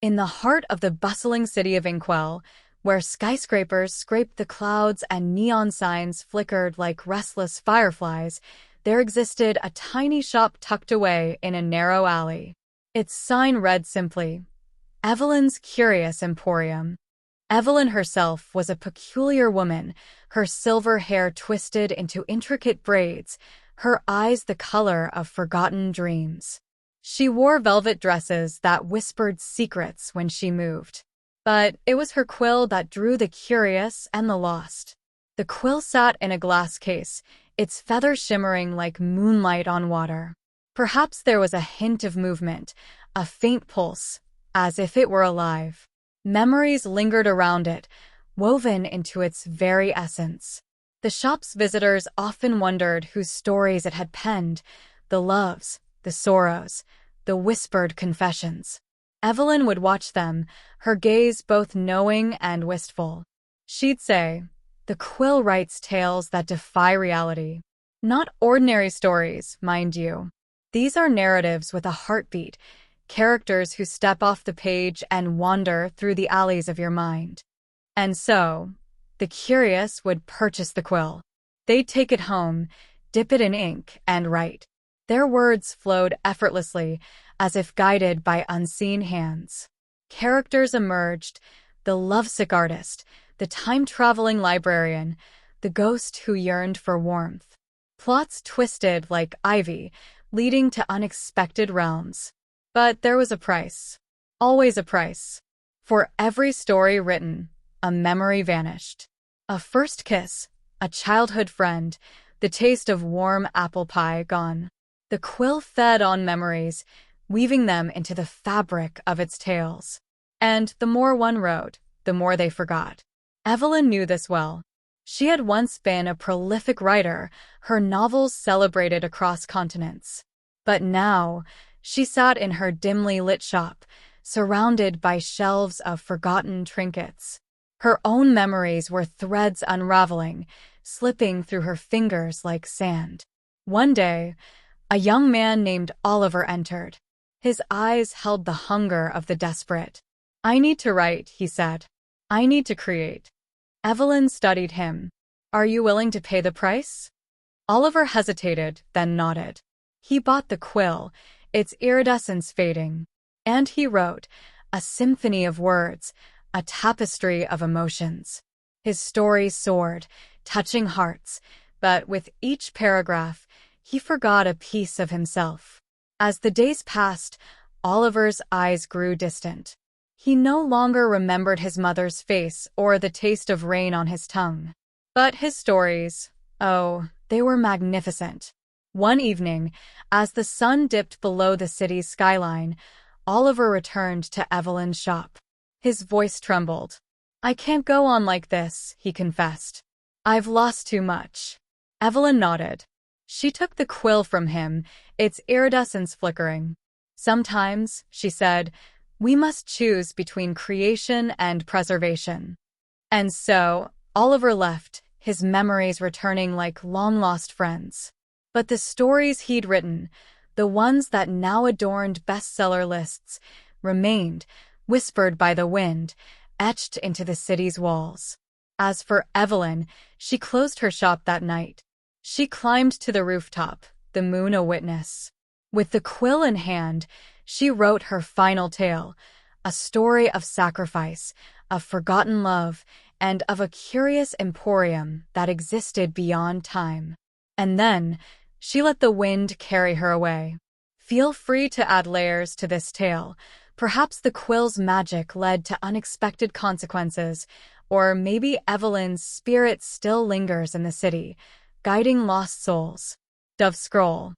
In the heart of the bustling city of Inkwell, where skyscrapers scraped the clouds and neon signs flickered like restless fireflies, there existed a tiny shop tucked away in a narrow alley. Its sign read simply, Evelyn's Curious Emporium. Evelyn herself was a peculiar woman, her silver hair twisted into intricate braids, her eyes the color of forgotten dreams. She wore velvet dresses that whispered secrets when she moved. But it was her quill that drew the curious and the lost. The quill sat in a glass case, its feathers shimmering like moonlight on water. Perhaps there was a hint of movement, a faint pulse, as if it were alive. Memories lingered around it, woven into its very essence. The shop's visitors often wondered whose stories it had penned, the loves, the sorrows, the whispered confessions. Evelyn would watch them, her gaze both knowing and wistful. She'd say, "The quill writes tales that defy reality. Not ordinary stories, mind you. These are narratives with a heartbeat, characters who step off the page and wander through the alleys of your mind." And so, the curious would purchase the quill. They'd take it home, dip it in ink, and write. Their words flowed effortlessly, as if guided by unseen hands. Characters emerged, the lovesick artist, the time-traveling librarian, the ghost who yearned for warmth. Plots twisted like ivy, leading to unexpected realms. But there was a price. Always a price. For every story written, a memory vanished. A first kiss, a childhood friend, the taste of warm apple pie gone. The quill fed on memories, weaving them into the fabric of its tales. And the more one wrote, the more they forgot. Evelyn knew this well. She had once been a prolific writer, her novels celebrated across continents. But now, she sat in her dimly lit shop, surrounded by shelves of forgotten trinkets. Her own memories were threads unraveling, slipping through her fingers like sand. One day, a young man named Oliver entered. His eyes held the hunger of the desperate. "I need to write," he said. "I need to create." Evelyn studied him. "Are you willing to pay the price?" Oliver hesitated, then nodded. He bought the quill, its iridescence fading. And he wrote, a symphony of words, a tapestry of emotions. His story soared, touching hearts, but with each paragraph, he forgot a piece of himself. As the days passed, Oliver's eyes grew distant. He no longer remembered his mother's face or the taste of rain on his tongue. But his stories, oh, they were magnificent. One evening, as the sun dipped below the city's skyline, Oliver returned to Evelyn's shop. His voice trembled. "I can't go on like this," he confessed. "I've lost too much." Evelyn nodded. She took the quill from him, its iridescence flickering. "Sometimes," she said, "we must choose between creation and preservation." And so, Oliver left, his memories returning like long-lost friends. But the stories he'd written, the ones that now adorned bestseller lists, remained, whispered by the wind, etched into the city's walls. As for Evelyn, she closed her shop that night. She climbed to the rooftop, the moon a witness. With the quill in hand, she wrote her final tale, a story of sacrifice, of forgotten love, and of a curious emporium that existed beyond time. And then, she let the wind carry her away. Feel free to add layers to this tale. Perhaps the quill's magic led to unexpected consequences, or maybe Evelyn's spirit still lingers in the city, guiding lost souls. Dove Scroll.